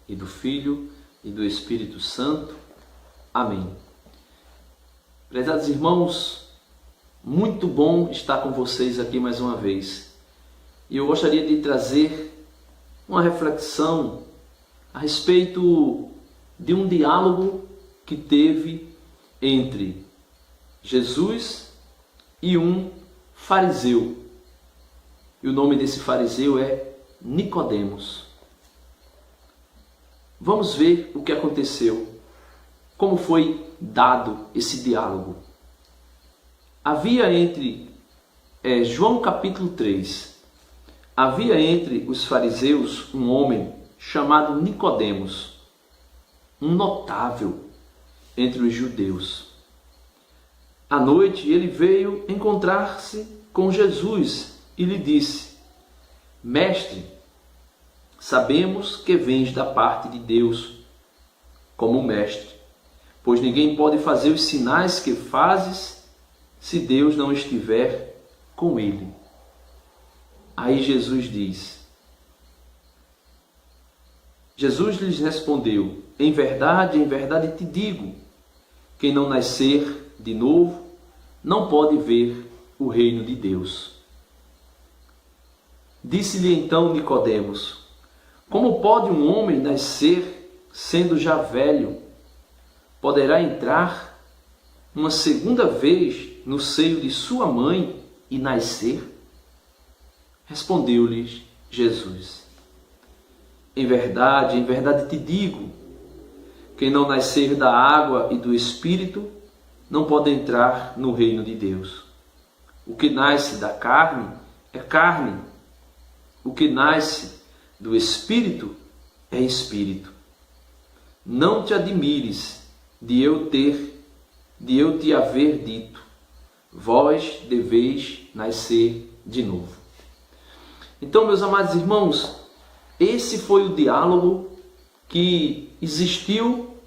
e do Filho, e do Espírito Santo. Amém. Prezados irmãos, muito bom estar com vocês aqui mais uma vez. E eu gostaria de trazer uma reflexão a respeito de um diálogo que teve entre Jesus e um fariseu. E o nome desse fariseu é Nicodemos. Vamos ver o que aconteceu, como foi dado esse diálogo. Havia entre João capítulo 3, havia entre os fariseus um homem chamado Nicodemos, um notável entre os judeus. À noite ele veio encontrar-se com Jesus e lhe disse: Mestre, sabemos que vens da parte de Deus como mestre, pois ninguém pode fazer os sinais que fazes se Deus não estiver com ele. Aí Jesus lhes respondeu: em verdade te digo, quem não nascer de novo não pode ver o reino de Deus. Disse-lhe então Nicodemos: como pode um homem nascer sendo já velho? Poderá entrar uma segunda vez no seio de sua mãe e nascer? Respondeu-lhes Jesus: em verdade te digo, quem não nascer da água e do Espírito não pode entrar no reino de Deus. O que nasce da carne é carne, o que nasce do Espírito é Espírito. Não te admires de eu te haver dito, vós deveis nascer de novo. Então, meus amados irmãos, esse foi o diálogo que existiu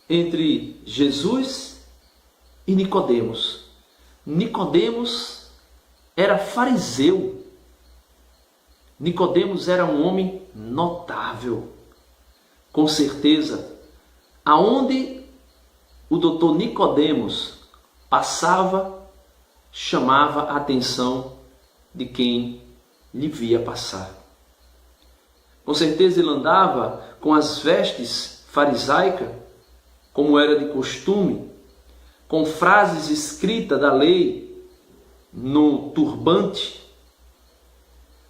entre Jesus e Nicodemos. Nicodemos era fariseu. Nicodemos era um homem notável. Com certeza, aonde o doutor Nicodemos passava, chamava a atenção de quem lhe via passar. Com certeza ele andava com as vestes farisaicas, como era de costume, com frases escritas da lei no turbante,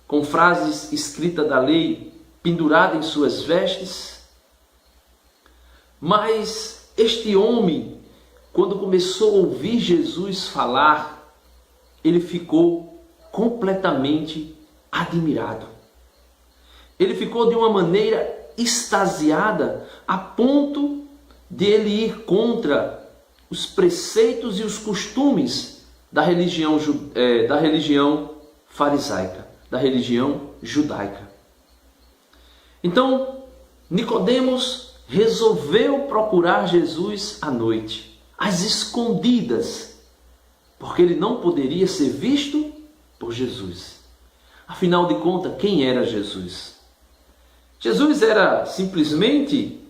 com frases escritas da lei penduradas em suas vestes. Mas este homem, quando começou a ouvir Jesus falar, ele ficou completamente admirado. Ele ficou de uma maneira extasiada, a ponto de ele ir contra os preceitos e os costumes da religião farisaica, da religião judaica. Então, Nicodemos resolveu procurar Jesus à noite, às escondidas, porque ele não poderia ser visto por Jesus. Afinal de contas, quem era Jesus? Jesus era simplesmente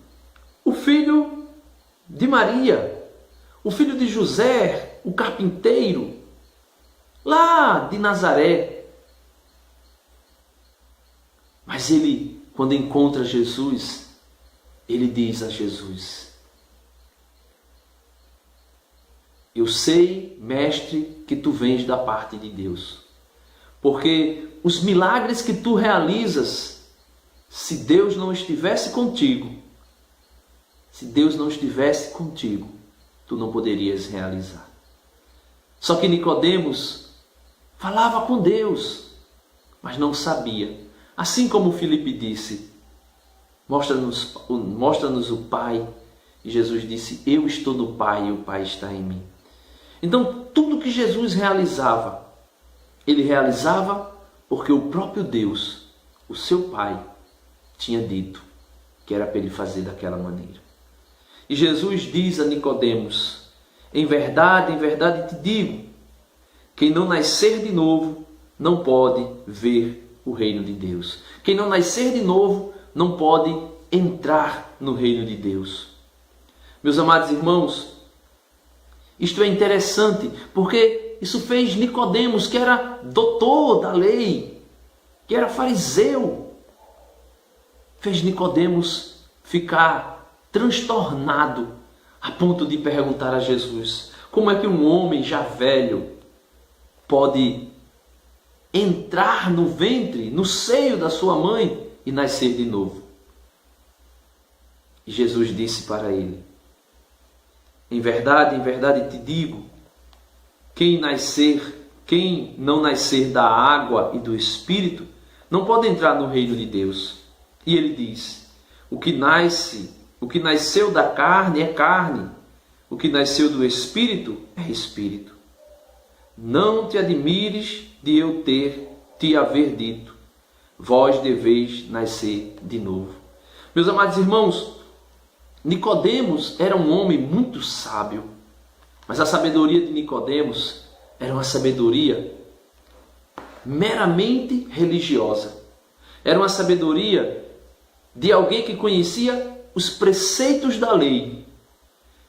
o filho de Maria, o filho de José, o carpinteiro, lá de Nazaré. Mas ele, quando encontra Jesus, ele diz a Jesus: eu sei, mestre, que tu vens da parte de Deus, porque os milagres que tu realizas, se Deus não estivesse contigo, tu não poderias realizar. Só que Nicodemos falava com Deus, mas não sabia. Assim como Filipe disse: mostra-nos o Pai. E Jesus disse: eu estou no Pai e o Pai está em mim. Então, tudo que Jesus realizava, ele realizava porque o próprio Deus, o seu Pai, tinha dito que era para ele fazer daquela maneira. E Jesus diz a Nicodemos: em verdade te digo, quem não nascer de novo não pode ver o reino de Deus. Quem não nascer de novo não pode entrar no reino de Deus. Meus amados irmãos, isto é interessante, porque isso fez Nicodemos, que era doutor da lei, que era fariseu, fez Nicodemos ficar transtornado a ponto de perguntar a Jesus: como é que um homem já velho pode entrar no ventre, no seio da sua mãe e nascer de novo? E Jesus disse para ele: em verdade te digo, quem não nascer da água e do Espírito, não pode entrar no reino de Deus. E ele diz: o que nasceu da carne é carne, o que nasceu do Espírito é Espírito. Não te admires de eu te haver dito, vós deveis nascer de novo. Meus amados irmãos, Nicodemos era um homem muito sábio, mas a sabedoria de Nicodemos era uma sabedoria meramente religiosa. Era uma sabedoria de alguém que conhecia os preceitos da lei,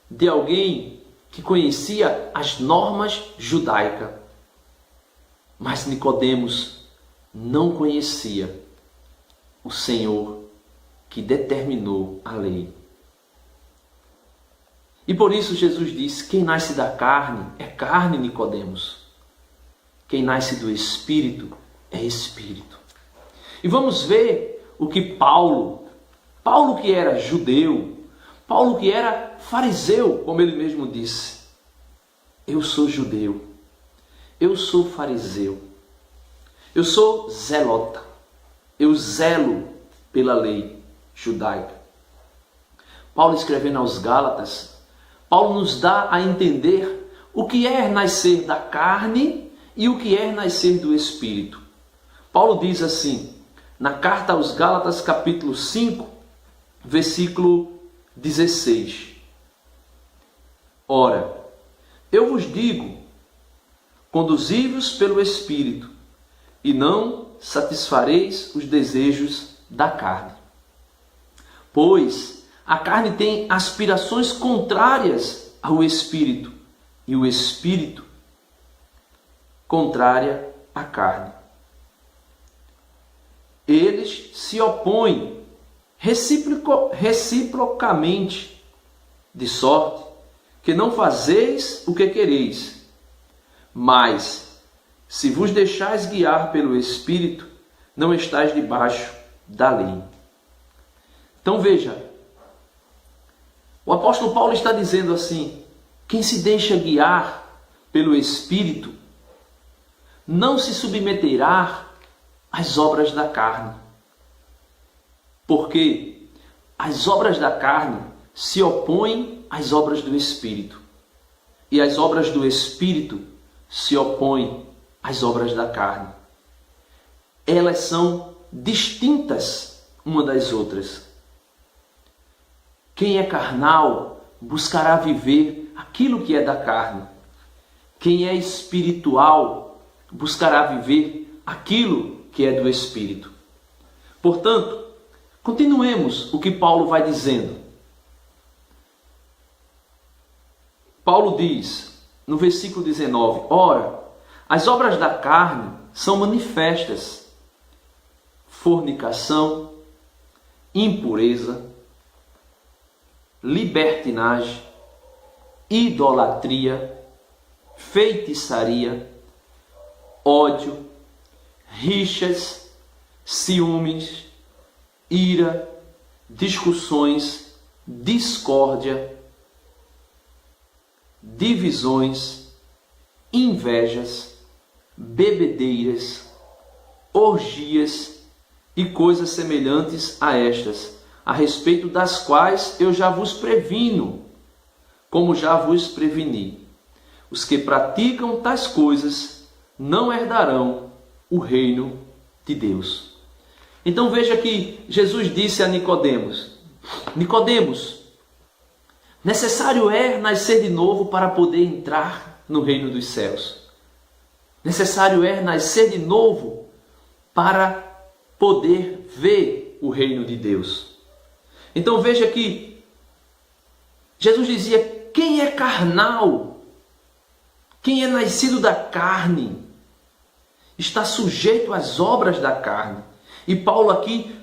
de alguém que conhecia as normas judaicas. Mas Nicodemos não conhecia o Senhor que determinou a lei. E por isso Jesus disse: quem nasce da carne é carne, Nicodemos. Quem nasce do Espírito é Espírito. E vamos ver o que Paulo que era judeu, Paulo que era fariseu, como ele mesmo disse: eu sou judeu, eu sou fariseu, eu sou zelota, eu zelo pela lei judaica. Paulo, escrevendo aos Gálatas, Paulo nos dá a entender o que é nascer da carne e o que é nascer do Espírito. Paulo diz assim, na carta aos Gálatas, capítulo 5, versículo 16. Ora, eu vos digo, conduzi-vos pelo Espírito, e não satisfareis os desejos da carne. Pois a carne tem aspirações contrárias ao Espírito, e o Espírito contrária à carne. Eles se opõem reciprocamente, de sorte que não fazeis o que quereis. Mas, se vos deixais guiar pelo Espírito, não estáis debaixo da lei. Então veja, o apóstolo Paulo está dizendo assim: quem se deixa guiar pelo Espírito não se submeterá às obras da carne. Porque as obras da carne se opõem às obras do Espírito. E as obras do Espírito se opõem às obras da carne. Elas são distintas uma das outras. Quem é carnal buscará viver aquilo que é da carne. Quem é espiritual buscará viver aquilo que é do Espírito. Portanto, continuemos o que Paulo vai dizendo. Paulo diz, no versículo 19, ora, as obras da carne são manifestas: fornicação, impureza, libertinagem, idolatria, feitiçaria, ódio, rixas, ciúmes, ira, discussões, discórdia, divisões, invejas, bebedeiras, orgias e coisas semelhantes a estas, a respeito das quais eu já vos previno, como já vos preveni. Os que praticam tais coisas não herdarão o reino de Deus. Então veja que Jesus disse a Nicodemos: Nicodemos, necessário é nascer de novo para poder entrar no reino dos céus. Necessário é nascer de novo para poder ver o reino de Deus. Então veja que Jesus dizia: quem é carnal, quem é nascido da carne, está sujeito às obras da carne. E Paulo aqui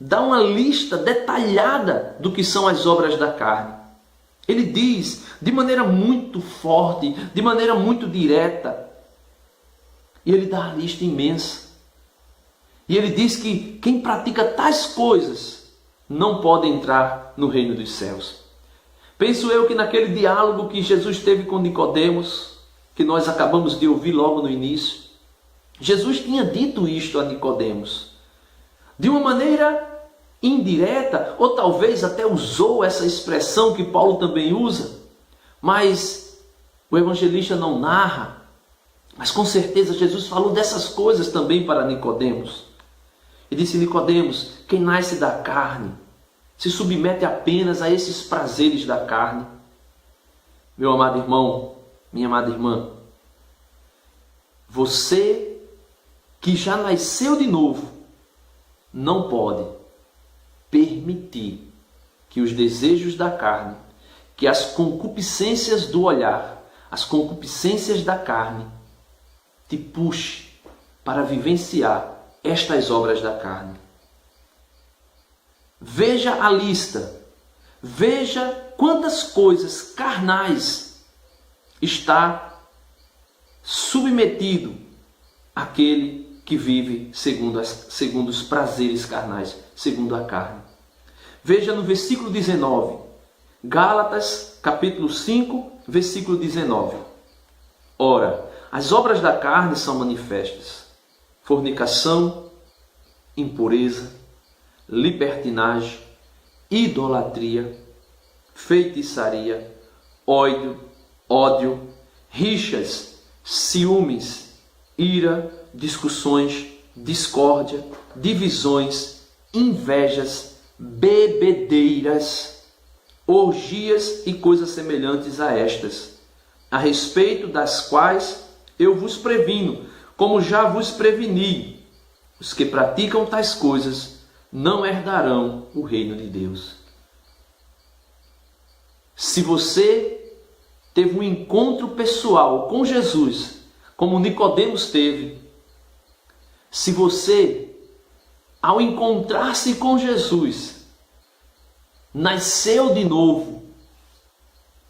dá uma lista detalhada do que são as obras da carne. Ele diz de maneira muito forte, de maneira muito direta. E ele dá uma lista imensa. E ele diz que quem pratica tais coisas não pode entrar no reino dos céus. Penso eu que naquele diálogo que Jesus teve com Nicodemos, que nós acabamos de ouvir logo no início, Jesus tinha dito isto a Nicodemos. De uma maneira indireta, ou talvez até usou essa expressão que Paulo também usa, mas o evangelista não narra. Mas com certeza Jesus falou dessas coisas também para Nicodemos. E disse: Nicodemos, quem nasce da carne se submete apenas a esses prazeres da carne. Meu amado irmão, minha amada irmã, você que já nasceu de novo, não pode permitir que os desejos da carne, que as concupiscências do olhar, as concupiscências da carne, te puxe para vivenciar estas obras da carne. Veja a lista, veja quantas coisas carnais está submetido aquele que vive segundo os prazeres carnais, segundo a carne. Veja no versículo 19, Gálatas capítulo 5, versículo 19. Ora, as obras da carne são manifestas: fornicação, impureza, libertinagem, idolatria, feitiçaria, ódio, rixas, ciúmes, ira, discussões, discórdia, divisões, invejas, bebedeiras, orgias e coisas semelhantes a estas, a respeito das quais eu vos previno, como já vos preveni: os que praticam tais coisas não herdarão o reino de Deus. Se você teve um encontro pessoal com Jesus, como Nicodemos teve, se você, ao encontrar-se com Jesus, nasceu de novo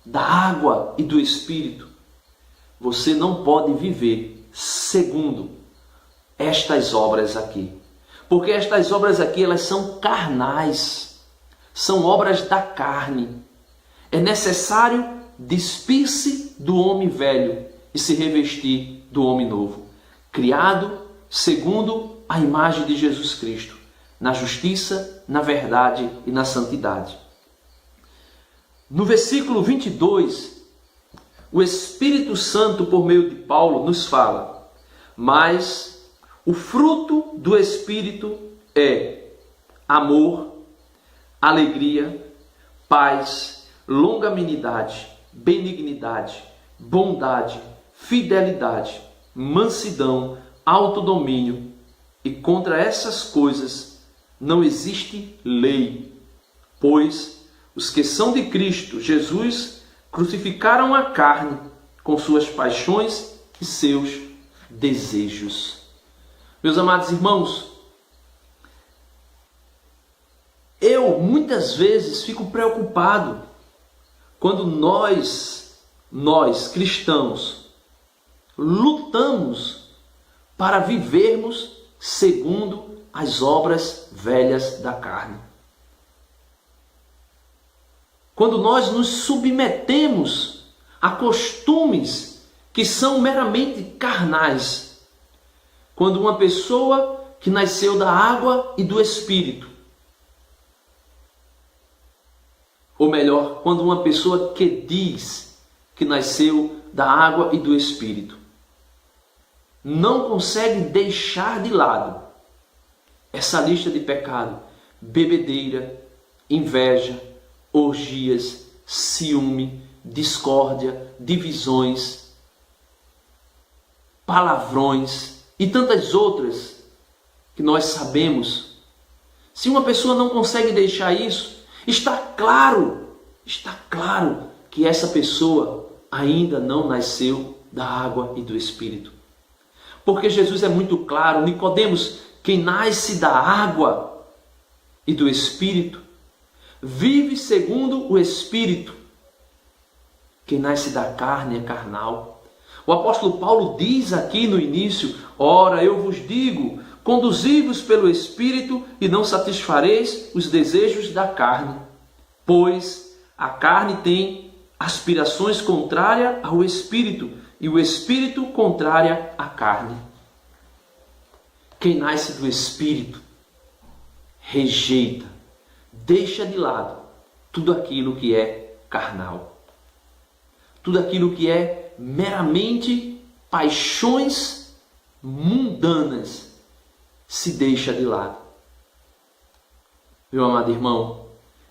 da água e do Espírito, você não pode viver segundo estas obras aqui. Porque estas obras aqui, elas são carnais, são obras da carne. É necessário despir-se do homem velho e se revestir do homem novo, criado segundo a imagem de Jesus Cristo, na justiça, na verdade e na santidade. No versículo 22, o Espírito Santo, por meio de Paulo, nos fala: mas o fruto do Espírito é amor, alegria, paz, longanimidade, benignidade, bondade, fidelidade, mansidão, autodomínio. E contra essas coisas não existe lei, pois os que são de Cristo Jesus crucificaram a carne com suas paixões e seus desejos. Meus amados irmãos, eu muitas vezes fico preocupado quando nós cristãos, lutamos para vivermos segundo as obras velhas da carne. Quando nós nos submetemos a costumes que são meramente carnais. Quando uma pessoa que nasceu da água e do Espírito, ou melhor, quando uma pessoa que diz que nasceu da água e do Espírito, não consegue deixar de lado essa lista de pecado: bebedeira, inveja, orgias, ciúme, discórdia, divisões, palavrões e tantas outras que nós sabemos. Se uma pessoa não consegue deixar isso, Está claro que essa pessoa ainda não nasceu da água e do Espírito. Porque Jesus é muito claro, Nicodemos, quem nasce da água e do Espírito, vive segundo o Espírito. Quem nasce da carne é carnal. O apóstolo Paulo diz aqui no início: ora, eu vos digo, conduzi-vos pelo Espírito e não satisfareis os desejos da carne. Pois a carne tem aspirações contrárias ao Espírito e o Espírito contrária à carne. Quem nasce do Espírito rejeita, deixa de lado tudo aquilo que é carnal. Tudo aquilo que é meramente paixões mundanas se deixa de lado. Meu amado irmão,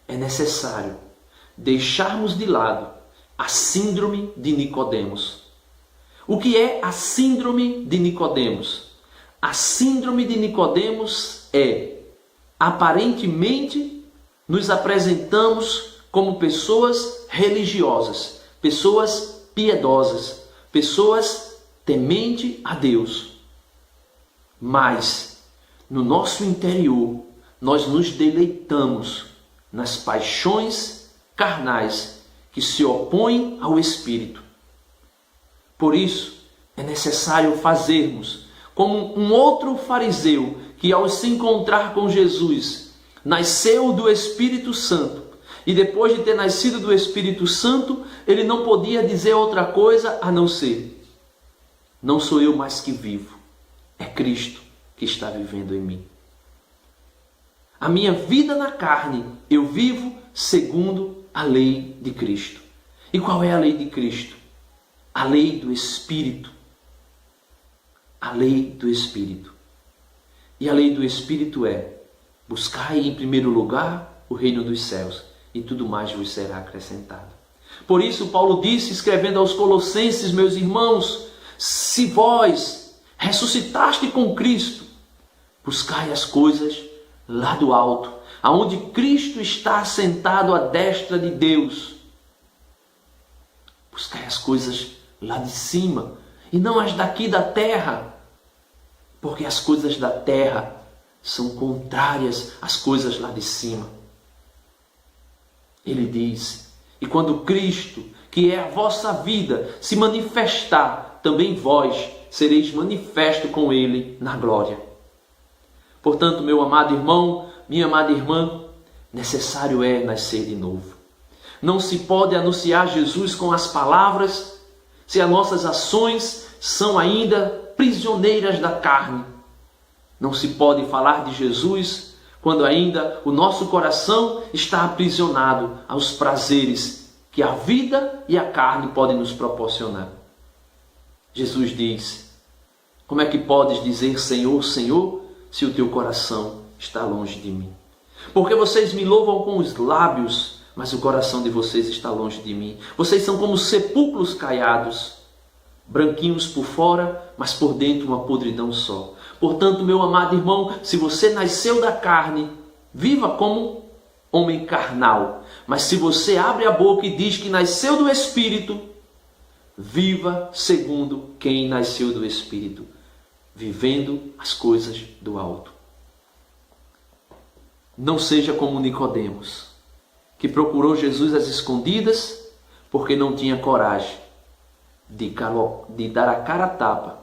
é necessário deixarmos de lado a síndrome de Nicodemos. O que é a síndrome de Nicodemos? A síndrome de Nicodemos é, aparentemente, nos apresentamos como pessoas religiosas, pessoas piedosas, pessoas temente a Deus. Mas, no nosso interior, nós nos deleitamos nas paixões carnais que se opõem ao Espírito. Por isso, é necessário fazermos como um outro fariseu que, ao se encontrar com Jesus, nasceu do Espírito Santo. E depois de ter nascido do Espírito Santo, ele não podia dizer outra coisa a não ser: não sou eu mais que vivo, é Cristo que está vivendo em mim. A minha vida na carne, eu vivo segundo a lei de Cristo. E qual é a lei de Cristo? A lei do Espírito. A lei do Espírito. E a lei do Espírito é: buscai em primeiro lugar o reino dos céus, e tudo mais vos será acrescentado. Por isso Paulo disse, escrevendo aos Colossenses: meus irmãos, se vós ressuscitaste com Cristo, buscai as coisas lá do alto, aonde Cristo está sentado à destra de Deus. Buscai as coisas lá de cima e não as daqui da terra, porque as coisas da terra são contrárias às coisas lá de cima. Ele diz: e quando Cristo, que é a vossa vida, se manifestar, também vós sereis manifesto com Ele na glória. Portanto, meu amado irmão, minha amada irmã, necessário é nascer de novo. Não se pode anunciar Jesus com as palavras se as nossas ações são ainda prisioneiras da carne. Não se pode falar de Jesus quando ainda o nosso coração está aprisionado aos prazeres que a vida e a carne podem nos proporcionar. Jesus diz: como é que podes dizer Senhor, Senhor, se o teu coração está longe de mim? Porque vocês me louvam com os lábios, mas o coração de vocês está longe de mim. Vocês são como sepulcros caiados, branquinhos por fora, mas por dentro uma podridão só. Portanto, meu amado irmão, se você nasceu da carne, viva como homem carnal. Mas se você abre a boca e diz que nasceu do Espírito, viva segundo quem nasceu do Espírito, vivendo as coisas do alto. Não seja como Nicodemos, que procurou Jesus às escondidas porque não tinha coragem de dar a cara a tapa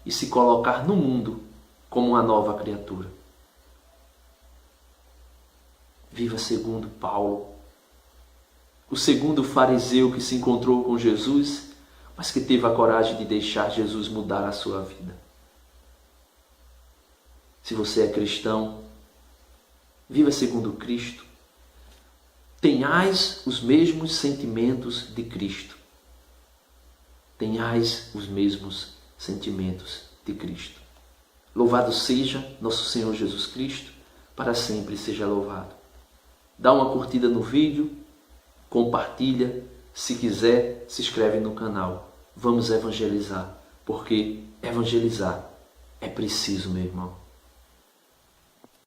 e se colocar no mundo como uma nova criatura. Viva segundo Paulo, o segundo fariseu que se encontrou com Jesus, mas que teve a coragem de deixar Jesus mudar a sua vida. Se você é cristão, viva segundo Cristo. Tenhais os mesmos sentimentos de Cristo. Tenhais os mesmos sentimentos de Cristo. Louvado seja nosso Senhor Jesus Cristo, para sempre seja louvado. Dá uma curtida no vídeo, compartilha, se quiser, se inscreve no canal. Vamos evangelizar, porque evangelizar é preciso, meu irmão.